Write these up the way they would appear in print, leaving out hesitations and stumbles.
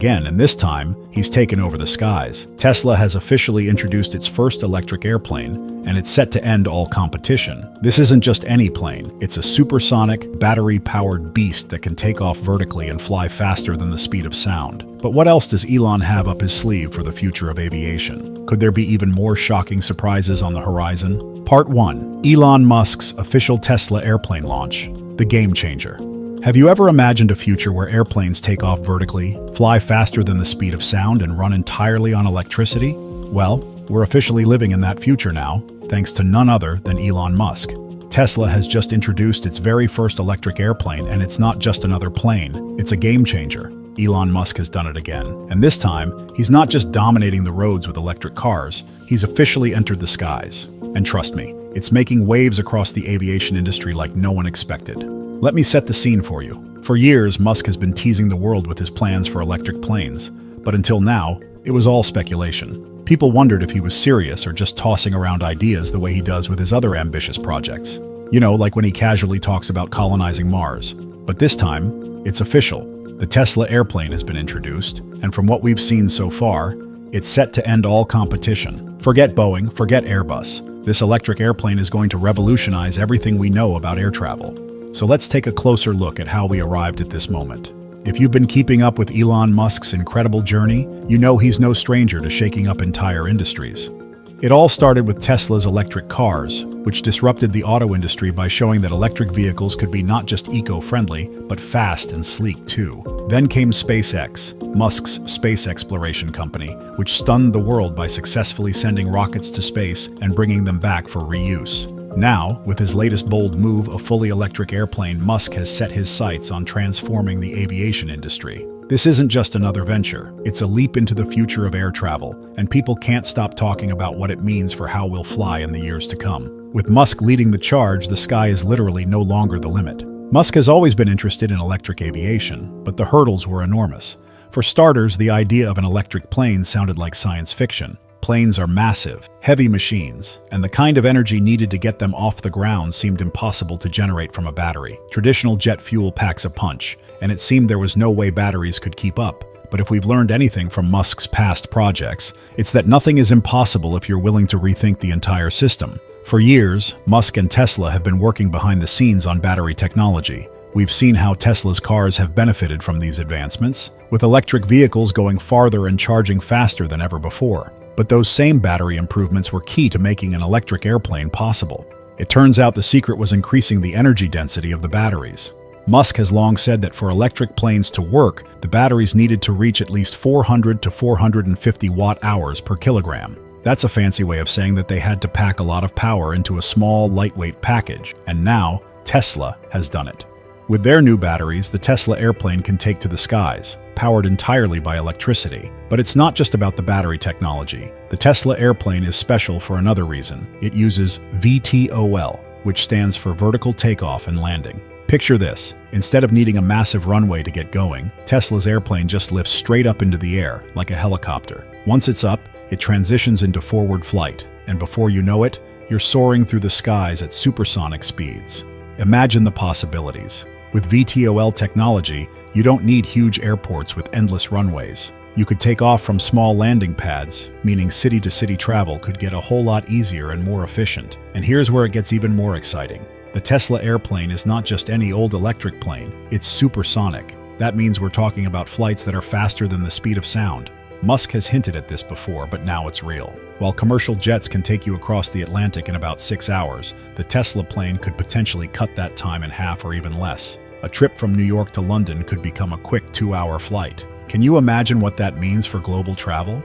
Again, and this time, he's taken over the skies. Tesla has officially introduced its first electric airplane, and it's set to end all competition. This isn't just any plane. It's a supersonic, battery-powered beast that can take off vertically and fly faster than the speed of sound. But what else does Elon have up his sleeve for the future of aviation? Could there be even more shocking surprises on the horizon? Part 1. Elon Musk's official Tesla airplane launch. The game changer. Have you ever imagined a future where airplanes take off vertically, fly faster than the speed of sound, and run entirely on electricity? Well, we're officially living in that future now, thanks to none other than Elon Musk. Tesla has just introduced its very first electric airplane, and it's not just another plane, it's a game changer. Elon Musk has done it again. And this time, he's not just dominating the roads with electric cars, he's officially entered the skies. And trust me, it's making waves across the aviation industry like no one expected. Let me set the scene for you. For years, Musk has been teasing the world with his plans for electric planes, but until now, it was all speculation. People wondered if he was serious or just tossing around ideas the way he does with his other ambitious projects. You know, like when he casually talks about colonizing Mars. But this time, it's official. The Tesla airplane has been introduced, and from what we've seen so far, it's set to end all competition. Forget Boeing, forget Airbus. This electric airplane is going to revolutionize everything we know about air travel. So let's take a closer look at how we arrived at this moment. If you've been keeping up with Elon Musk's incredible journey, you know he's no stranger to shaking up entire industries. It all started with Tesla's electric cars, which disrupted the auto industry by showing that electric vehicles could be not just eco-friendly, but fast and sleek too. Then came SpaceX, Musk's space exploration company, which stunned the world by successfully sending rockets to space and bringing them back for reuse. Now, with his latest bold move, a fully electric airplane, Musk has set his sights on transforming the aviation industry. This isn't just another venture, it's a leap into the future of air travel, and people can't stop talking about what it means for how we'll fly in the years to come. With Musk leading the charge, the sky is literally no longer the limit. Musk has always been interested in electric aviation, but the hurdles were enormous. For starters, the idea of an electric plane sounded like science fiction. Planes are massive, heavy machines, and the kind of energy needed to get them off the ground seemed impossible to generate from a battery. Traditional jet fuel packs a punch, and it seemed there was no way batteries could keep up. But if we've learned anything from Musk's past projects, it's that nothing is impossible if you're willing to rethink the entire system. For years, Musk and Tesla have been working behind the scenes on battery technology. We've seen how Tesla's cars have benefited from these advancements, with electric vehicles going farther and charging faster than ever before. But those same battery improvements were key to making an electric airplane possible. It turns out the secret was increasing the energy density of the batteries. Musk has long said that for electric planes to work, the batteries needed to reach at least 400 to 450 watt-hours per kilogram. That's a fancy way of saying that they had to pack a lot of power into a small, lightweight package, and now Tesla has done it. With their new batteries, the Tesla airplane can take to the skies, powered entirely by electricity. But it's not just about the battery technology. The Tesla airplane is special for another reason. It uses VTOL, which stands for vertical takeoff and landing. Picture this. Instead of needing a massive runway to get going, Tesla's airplane just lifts straight up into the air, like a helicopter. Once it's up, it transitions into forward flight, and before you know it, you're soaring through the skies at supersonic speeds. Imagine the possibilities. With VTOL technology, you don't need huge airports with endless runways. You could take off from small landing pads, meaning city-to-city travel could get a whole lot easier and more efficient. And here's where it gets even more exciting. The Tesla airplane is not just any old electric plane, it's supersonic. That means we're talking about flights that are faster than the speed of sound. Musk has hinted at this before, but now it's real. While commercial jets can take you across the Atlantic in about 6 hours, the Tesla plane could potentially cut that time in half or even less. A trip from New York to London could become a quick 2-hour flight. Can you imagine what that means for global travel?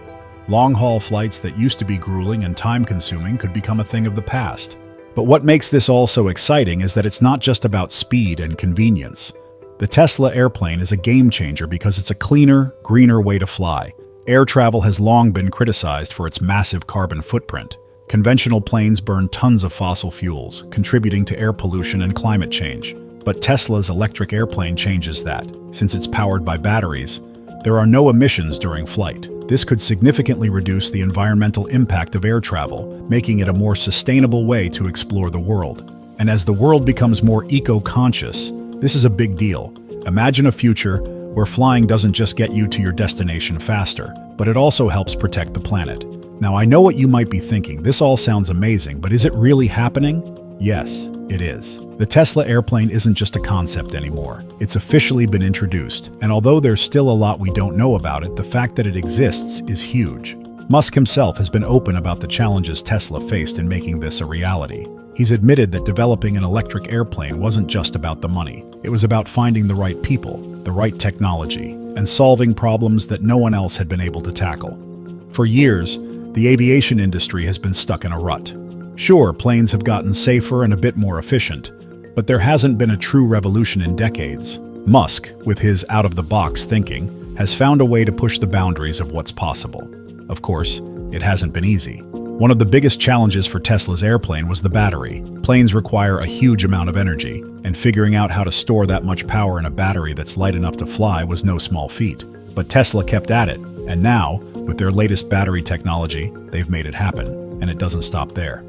Long-haul flights that used to be grueling and time-consuming could become a thing of the past. But what makes this all so exciting is that it's not just about speed and convenience. The Tesla airplane is a game-changer because it's a cleaner, greener way to fly. Air travel has long been criticized for its massive carbon footprint. Conventional planes burn tons of fossil fuels, contributing to air pollution and climate change. But Tesla's electric airplane changes that. Since it's powered by batteries, there are no emissions during flight. This could significantly reduce the environmental impact of air travel, making it a more sustainable way to explore the world. And as the world becomes more eco-conscious, this is a big deal. Imagine a future where flying doesn't just get you to your destination faster, but it also helps protect the planet. Now, I know what you might be thinking. This all sounds amazing, but is it really happening? Yes, it is. The Tesla airplane isn't just a concept anymore. It's officially been introduced, and although there's still a lot we don't know about it, the fact that it exists is huge. Musk himself has been open about the challenges Tesla faced in making this a reality. He's admitted that developing an electric airplane wasn't just about the money. It was about finding the right people, the right technology, and solving problems that no one else had been able to tackle. For years, the aviation industry has been stuck in a rut. Sure, planes have gotten safer and a bit more efficient, but there hasn't been a true revolution in decades. Musk, with his out-of-the-box thinking, has found a way to push the boundaries of what's possible. Of course, it hasn't been easy. One of the biggest challenges for Tesla's airplane was the battery. Planes require a huge amount of energy, and figuring out how to store that much power in a battery that's light enough to fly was no small feat. But Tesla kept at it, and now, with their latest battery technology, they've made it happen, and it doesn't stop there.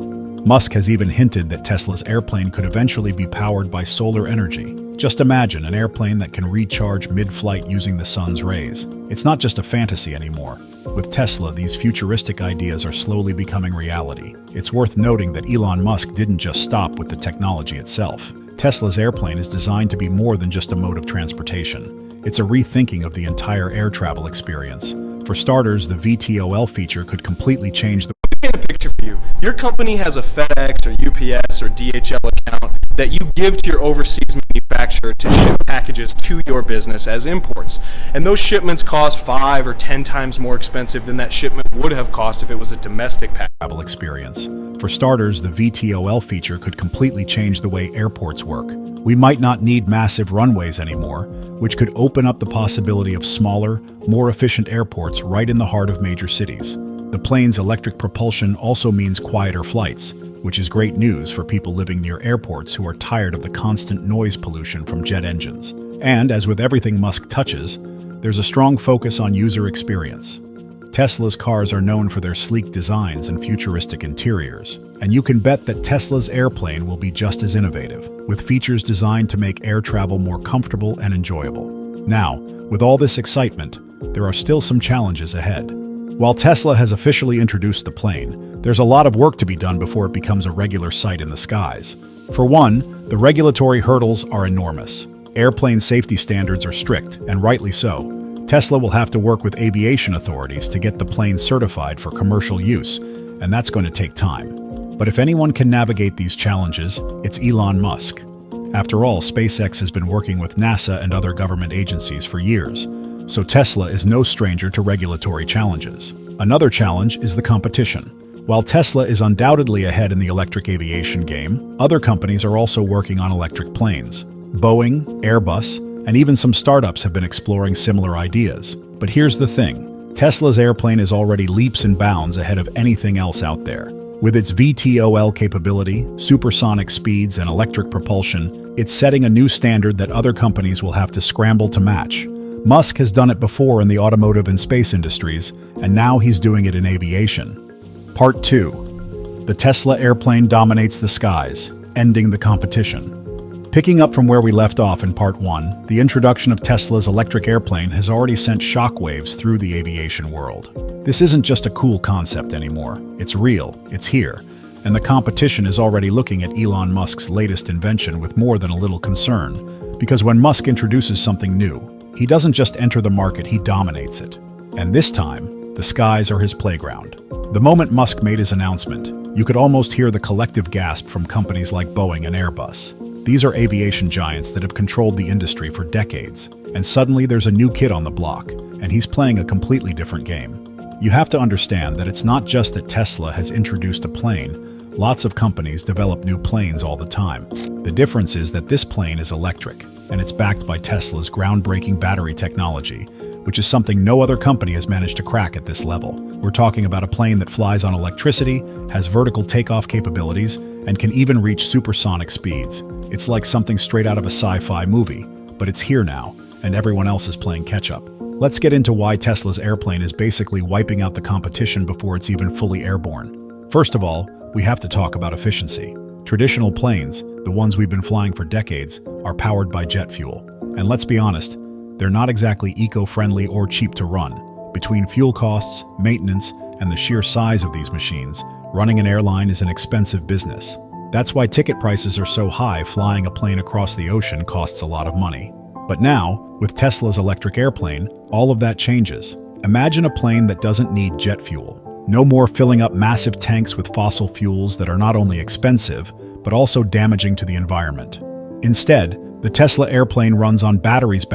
Musk has even hinted that Tesla's airplane could eventually be powered by solar energy. Just imagine an airplane that can recharge mid-flight using the sun's rays. It's not just a fantasy anymore. With Tesla, these futuristic ideas are slowly becoming reality. It's worth noting that Elon Musk didn't just stop with the technology itself. Tesla's airplane is designed to be more than just a mode of transportation. It's a rethinking of the entire air travel experience. For starters, the VTOL feature could completely change the Paint a picture for you. Your company has a FedEx or UPS or DHL account that you give to your overseas manufacturer to ship packages to your business as imports. And those shipments cost 5 or 10 times more expensive than that shipment would have cost if it was a domestic travel experience. For starters, the VTOL feature could completely change the way airports work. We might not need massive runways anymore, which could open up the possibility of smaller, more efficient airports right in the heart of major cities. The plane's electric propulsion also means quieter flights, which is great news for people living near airports who are tired of the constant noise pollution from jet engines. And as with everything Musk touches, there's a strong focus on user experience. Tesla's cars are known for their sleek designs and futuristic interiors, and you can bet that Tesla's airplane will be just as innovative, with features designed to make air travel more comfortable and enjoyable. Now, with all this excitement, there are still some challenges ahead. While Tesla has officially introduced the plane, there's a lot of work to be done before it becomes a regular sight in the skies. For one, the regulatory hurdles are enormous. Airplane safety standards are strict, and rightly so. Tesla will have to work with aviation authorities to get the plane certified for commercial use, and that's going to take time. But if anyone can navigate these challenges, it's Elon Musk. After all, SpaceX has been working with NASA and other government agencies for years, so Tesla is no stranger to regulatory challenges. Another challenge is the competition. While Tesla is undoubtedly ahead in the electric aviation game, other companies are also working on electric planes. Boeing, Airbus, and even some startups have been exploring similar ideas. But here's the thing. Tesla's airplane is already leaps and bounds ahead of anything else out there. With its VTOL capability, supersonic speeds, and electric propulsion, it's setting a new standard that other companies will have to scramble to match. Musk has done it before in the automotive and space industries, and now he's doing it in aviation. Part 2. The Tesla airplane dominates the skies, ending the competition. Picking up from where we left off in Part 1, the introduction of Tesla's electric airplane has already sent shockwaves through the aviation world. This isn't just a cool concept anymore. It's real, it's here, and the competition is already looking at Elon Musk's latest invention with more than a little concern. Because when Musk introduces something new, he doesn't just enter the market, he dominates it. And this time, the skies are his playground. The moment Musk made his announcement, you could almost hear the collective gasp from companies like Boeing and Airbus. These are aviation giants that have controlled the industry for decades, and suddenly there's a new kid on the block, and he's playing a completely different game. You have to understand that it's not just that Tesla has introduced a plane. Lots of companies develop new planes all the time. The difference is that this plane is electric, and it's backed by Tesla's groundbreaking battery technology, which is something no other company has managed to crack at this level. We're talking about a plane that flies on electricity, has vertical takeoff capabilities, and can even reach supersonic speeds. It's like something straight out of a sci-fi movie, but it's here now, and everyone else is playing catch-up. Let's get into why Tesla's airplane is basically wiping out the competition before it's even fully airborne. First of all, we have to talk about efficiency. Traditional planes, the ones we've been flying for decades, are powered by jet fuel. And let's be honest, they're not exactly eco-friendly or cheap to run. Between fuel costs, maintenance, and the sheer size of these machines, running an airline is an expensive business. That's why ticket prices are so high. Flying a plane across the ocean costs a lot of money. But now, with Tesla's electric airplane, all of that changes. Imagine a plane that doesn't need jet fuel. No more filling up massive tanks with fossil fuels that are not only expensive, but also damaging to the environment. Instead, the Tesla airplane runs on batteries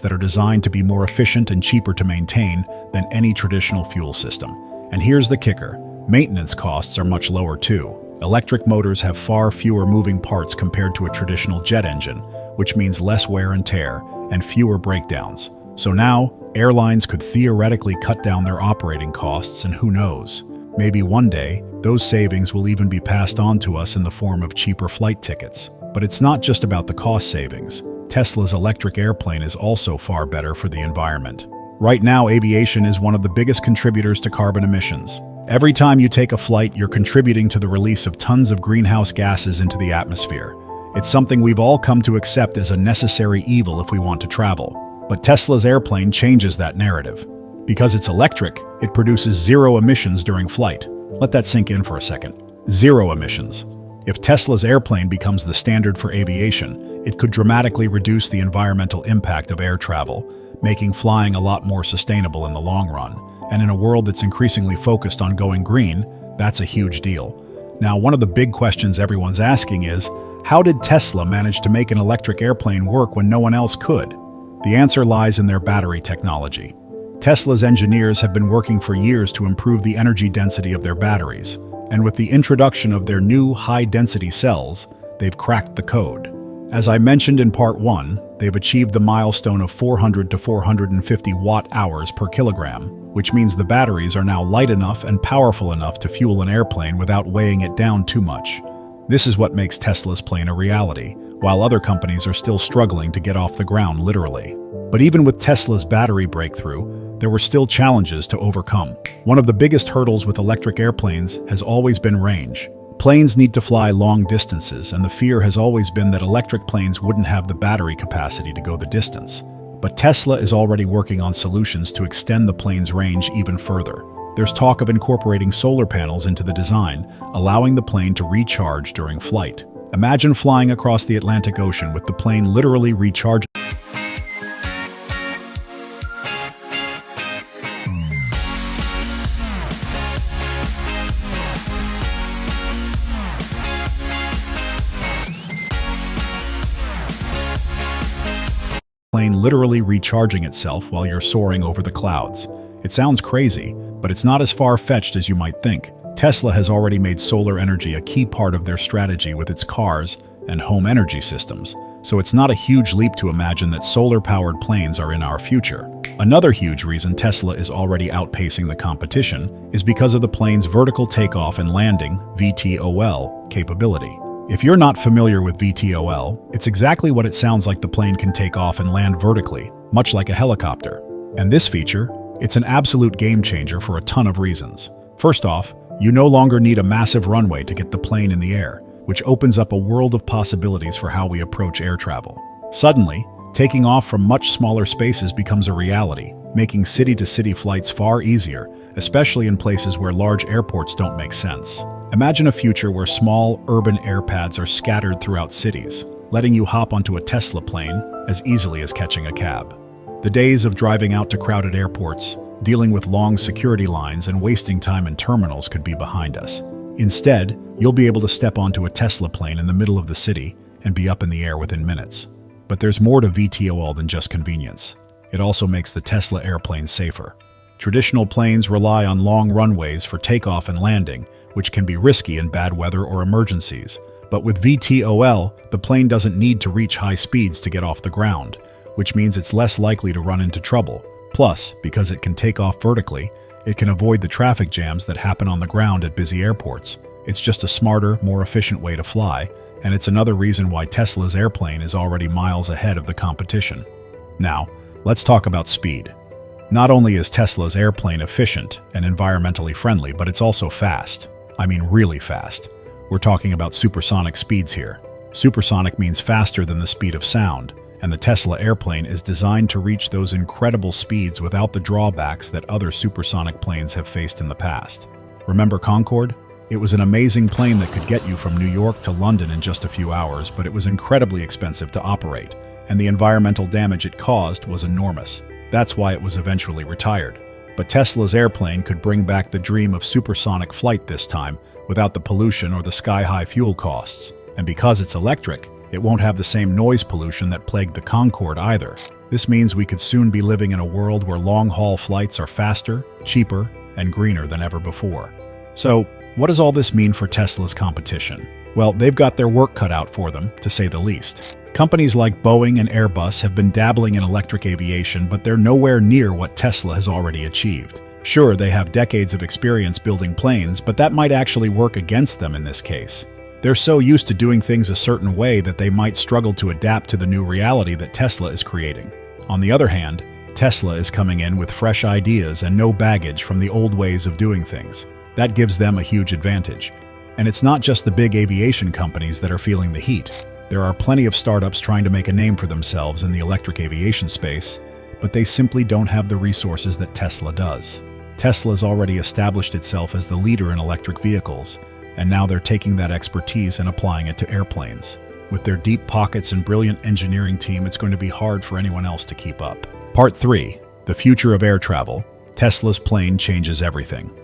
that are designed to be more efficient and cheaper to maintain than any traditional fuel system. And here's the kicker: maintenance costs are much lower too. Electric motors have far fewer moving parts compared to a traditional jet engine, which means less wear and tear and fewer breakdowns. So now, airlines could theoretically cut down their operating costs, and who knows, maybe one day, those savings will even be passed on to us in the form of cheaper flight tickets. But it's not just about the cost savings. Tesla's electric airplane is also far better for the environment. Right now, aviation is one of the biggest contributors to carbon emissions. Every time you take a flight, you're contributing to the release of tons of greenhouse gases into the atmosphere. It's something we've all come to accept as a necessary evil if we want to travel. But Tesla's airplane changes that narrative. Because it's electric, it produces zero emissions during flight. Let that sink in for a second. Zero emissions. If Tesla's airplane becomes the standard for aviation, it could dramatically reduce the environmental impact of air travel, making flying a lot more sustainable in the long run. And in a world that's increasingly focused on going green, that's a huge deal. Now, one of the big questions everyone's asking is, how did Tesla manage to make an electric airplane work when no one else could? The answer lies in their battery technology. Tesla's engineers have been working for years to improve the energy density of their batteries, and with the introduction of their new high-density cells, they've cracked the code. As I mentioned in part 1, they've achieved the milestone of 400 to 450 watt-hours per kilogram, which means the batteries are now light enough and powerful enough to fuel an airplane without weighing it down too much. This is what makes Tesla's plane a reality, while other companies are still struggling to get off the ground literally. But even with Tesla's battery breakthrough, there were still challenges to overcome. One of the biggest hurdles with electric airplanes has always been range. Planes need to fly long distances, and the fear has always been that electric planes wouldn't have the battery capacity to go the distance. But Tesla is already working on solutions to extend the plane's range even further. There's talk of incorporating solar panels into the design, allowing the plane to recharge during flight. Imagine flying across the Atlantic Ocean with the plane literally recharging. Literally recharging itself while you're soaring over the clouds. It sounds crazy, but it's not as far-fetched as you might think. Tesla has already made solar energy a key part of their strategy with its cars and home energy systems, so it's not a huge leap to imagine that solar-powered planes are in our future. Another huge reason Tesla is already outpacing the competition is because of the plane's vertical takeoff and landing (VTOL) capability. If you're not familiar with VTOL, it's exactly what it sounds like. The plane can take off and land vertically, much like a helicopter. And this feature, it's an absolute game changer for a ton of reasons. First off, you no longer need a massive runway to get the plane in the air, which opens up a world of possibilities for how we approach air travel. Suddenly, taking off from much smaller spaces becomes a reality, making city-to-city flights far easier, especially in places where large airports don't make sense. Imagine a future where small, urban airpads are scattered throughout cities, letting you hop onto a Tesla plane as easily as catching a cab. The days of driving out to crowded airports, dealing with long security lines, and wasting time in terminals could be behind us. Instead, you'll be able to step onto a Tesla plane in the middle of the city and be up in the air within minutes. But there's more to VTOL than just convenience. It also makes the Tesla airplane safer. Traditional planes rely on long runways for takeoff and landing, which can be risky in bad weather or emergencies. But with VTOL, the plane doesn't need to reach high speeds to get off the ground, which means it's less likely to run into trouble. Plus, because it can take off vertically, it can avoid the traffic jams that happen on the ground at busy airports. It's just a smarter, more efficient way to fly, and it's another reason why Tesla's airplane is already miles ahead of the competition. Now, let's talk about speed. Not only is Tesla's airplane efficient and environmentally friendly, but it's also fast. I mean, really fast. We're talking about supersonic speeds here. Supersonic means faster than the speed of sound, and the Tesla airplane is designed to reach those incredible speeds without the drawbacks that other supersonic planes have faced in the past. Remember Concorde? It was an amazing plane that could get you from New York to London in just a few hours, but it was incredibly expensive to operate, and the environmental damage it caused was enormous. That's why it was eventually retired. But Tesla's airplane could bring back the dream of supersonic flight this time, without the pollution or the sky-high fuel costs. And because it's electric, it won't have the same noise pollution that plagued the Concorde either. This means we could soon be living in a world where long-haul flights are faster, cheaper, and greener than ever before. So, what does all this mean for Tesla's competition? Well, they've got their work cut out for them, to say the least. Companies like Boeing and Airbus have been dabbling in electric aviation, but they're nowhere near what Tesla has already achieved. Sure, they have decades of experience building planes, but that might actually work against them in this case. They're so used to doing things a certain way that they might struggle to adapt to the new reality that Tesla is creating. On the other hand, Tesla is coming in with fresh ideas and no baggage from the old ways of doing things. That gives them a huge advantage. And it's not just the big aviation companies that are feeling the heat. There are plenty of startups trying to make a name for themselves in the electric aviation space, but they simply don't have the resources that Tesla does. Tesla's already established itself as the leader in electric vehicles, and now they're taking that expertise and applying it to airplanes. With their deep pockets and brilliant engineering team, it's going to be hard for anyone else to keep up. Part 3. The future of air travel. Tesla's plane changes everything.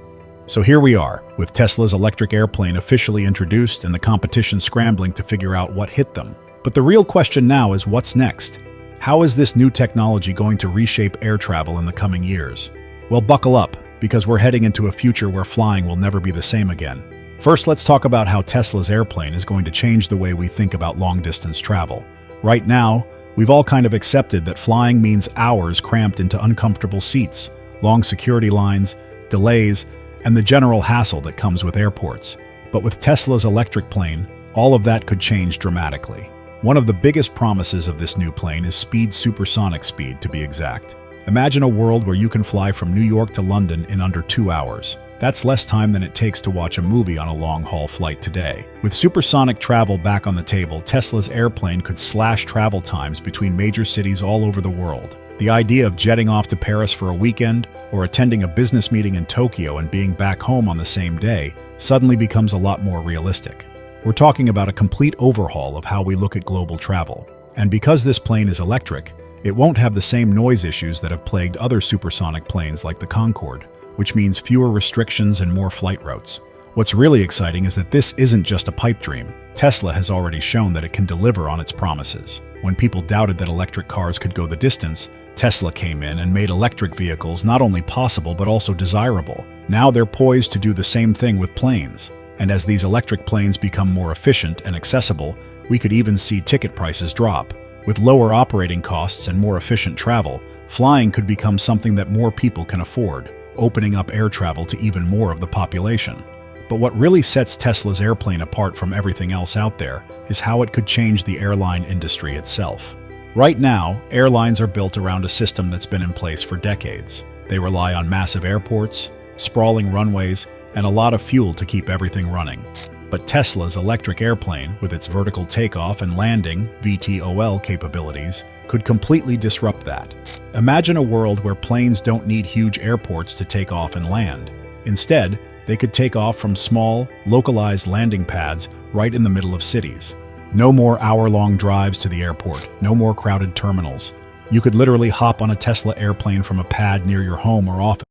So here we are, with Tesla's electric airplane officially introduced and the competition scrambling to figure out what hit them. But the real question now is what's next? How is this new technology going to reshape air travel in the coming years? Well, buckle up, because we're heading into a future where flying will never be the same again. First, let's talk about how Tesla's airplane is going to change the way we think about long-distance travel. Right now, we've all kind of accepted that flying means hours cramped into uncomfortable seats, long security lines, delays, and the general hassle that comes with airports. But with Tesla's electric plane, all of that could change dramatically. One of the biggest promises of this new plane is supersonic speed, to be exact. Imagine a world where you can fly from New York to London in under 2 hours. That's less time than it takes to watch a movie on a long-haul flight today. With supersonic travel back on the table, Tesla's airplane could slash travel times between major cities all over the world. The idea of jetting off to Paris for a weekend, or attending a business meeting in Tokyo and being back home on the same day, suddenly becomes a lot more realistic. We're talking about a complete overhaul of how we look at global travel. And because this plane is electric, it won't have the same noise issues that have plagued other supersonic planes like the Concorde, which means fewer restrictions and more flight routes. What's really exciting is that this isn't just a pipe dream. Tesla has already shown that it can deliver on its promises. When people doubted that electric cars could go the distance, Tesla came in and made electric vehicles not only possible but also desirable. Now they're poised to do the same thing with planes. And as these electric planes become more efficient and accessible, we could even see ticket prices drop. With lower operating costs and more efficient travel, flying could become something that more people can afford, opening up air travel to even more of the population. But what really sets Tesla's airplane apart from everything else out there is how it could change the airline industry itself. Right now, airlines are built around a system that's been in place for decades. They rely on massive airports, sprawling runways, and a lot of fuel to keep everything running. But Tesla's electric airplane, with its vertical takeoff and landing (VTOL) capabilities, could completely disrupt that. Imagine a world where planes don't need huge airports to take off and land. Instead, they could take off from small, localized landing pads right in the middle of cities. No more hour-long drives to the airport, no more crowded terminals. You could literally hop on a Tesla airplane from a pad near your home or office.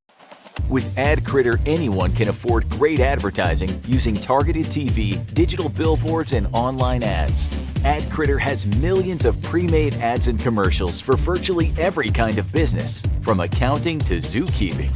With AdCritter, anyone can afford great advertising using targeted TV, digital billboards, and online ads. AdCritter has millions of pre-made ads and commercials for virtually every kind of business, from accounting to zookeeping.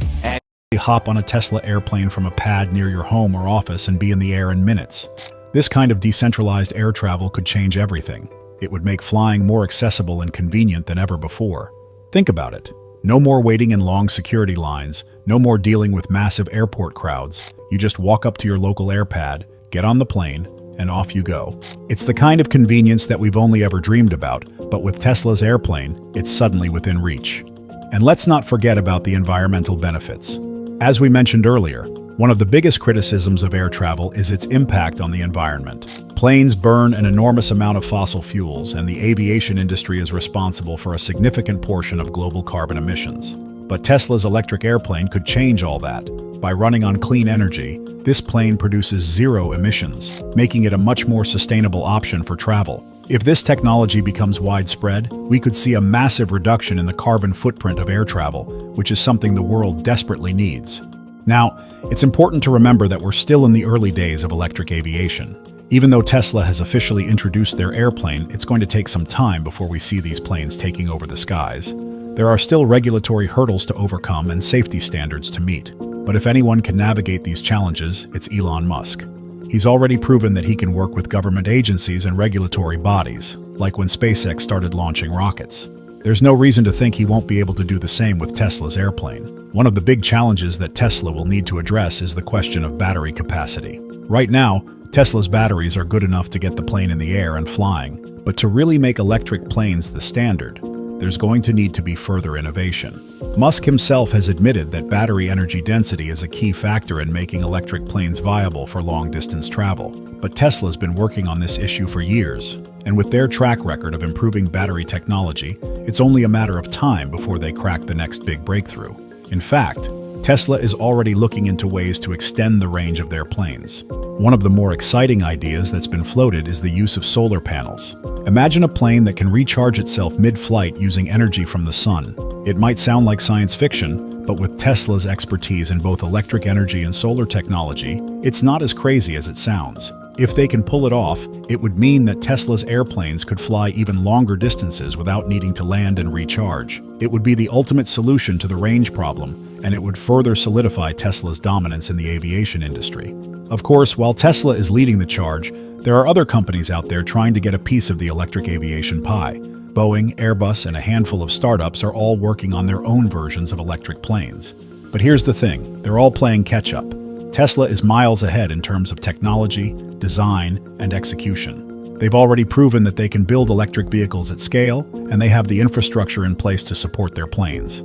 Hop on a Tesla airplane from a pad near your home or office and be in the air in minutes. This kind of decentralized air travel could change everything. It would make flying more accessible and convenient than ever before. Think about it. No more waiting in long security lines, no more dealing with massive airport crowds. You just walk up to your local airpad, get on the plane, and off you go. It's the kind of convenience that we've only ever dreamed about, but with Tesla's airplane, it's suddenly within reach. And let's not forget about the environmental benefits. As we mentioned earlier, One of the biggest criticisms of air travel is its impact on the environment. Planes burn an enormous amount of fossil fuels, and the aviation industry is responsible for a significant portion of global carbon emissions. But Tesla's electric airplane could change all that. By running on clean energy, this plane produces zero emissions, making it a much more sustainable option for travel. If this technology becomes widespread, we could see a massive reduction in the carbon footprint of air travel, which is something the world desperately needs. Now, it's important to remember that we're still in the early days of electric aviation. Even though Tesla has officially introduced their airplane, it's going to take some time before we see these planes taking over the skies. There are still regulatory hurdles to overcome and safety standards to meet. But if anyone can navigate these challenges, it's Elon Musk. He's already proven that he can work with government agencies and regulatory bodies, like when SpaceX started launching rockets. There's no reason to think he won't be able to do the same with Tesla's airplane. One of the big challenges that Tesla will need to address is the question of battery capacity. Right now, Tesla's batteries are good enough to get the plane in the air and flying, but to really make electric planes the standard, there's going to need to be further innovation. Musk himself has admitted that battery energy density is a key factor in making electric planes viable for long-distance travel. But Tesla's been working on this issue for years, and with their track record of improving battery technology, it's only a matter of time before they crack the next big breakthrough. In fact, Tesla is already looking into ways to extend the range of their planes. One of the more exciting ideas that's been floated is the use of solar panels. Imagine a plane that can recharge itself mid-flight using energy from the sun. It might sound like science fiction, but with Tesla's expertise in both electric energy and solar technology, it's not as crazy as it sounds. If they can pull it off, it would mean that Tesla's airplanes could fly even longer distances without needing to land and recharge. It would be the ultimate solution to the range problem, and it would further solidify Tesla's dominance in the aviation industry. Of course, while Tesla is leading the charge, there are other companies out there trying to get a piece of the electric aviation pie. Boeing, Airbus, and a handful of startups are all working on their own versions of electric planes. But here's the thing, they're all playing catch-up. Tesla is miles ahead in terms of technology, design, and execution. They've already proven that they can build electric vehicles at scale, and they have the infrastructure in place to support their planes.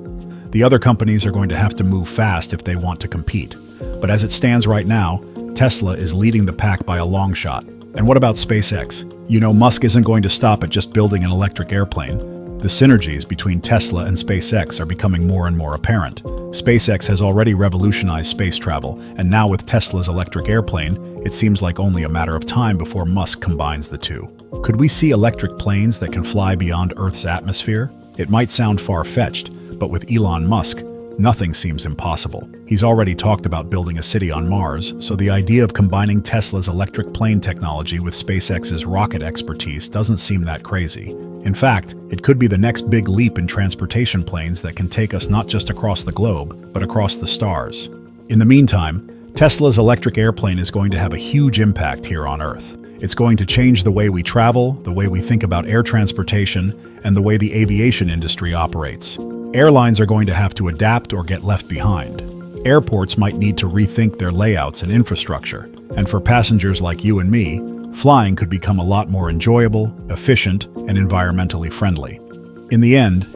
The other companies are going to have to move fast if they want to compete. But as it stands right now, Tesla is leading the pack by a long shot. And what about SpaceX? You know, Musk isn't going to stop at just building an electric airplane. The synergies between Tesla and SpaceX are becoming more and more apparent. SpaceX has already revolutionized space travel, and now with Tesla's electric airplane, it seems like only a matter of time before Musk combines the two. Could we see electric planes that can fly beyond Earth's atmosphere? It might sound far-fetched, but with Elon Musk, nothing seems impossible. He's already talked about building a city on Mars, so the idea of combining Tesla's electric plane technology with SpaceX's rocket expertise doesn't seem that crazy. In fact, it could be the next big leap in transportation planes that can take us not just across the globe, but across the stars. In the meantime, Tesla's electric airplane is going to have a huge impact here on Earth. It's going to change the way we travel, the way we think about air transportation, and the way the aviation industry operates. Airlines are going to have to adapt or get left behind. Airports might need to rethink their layouts and infrastructure. And for passengers like you and me, flying could become a lot more enjoyable, efficient, and environmentally friendly. In the end,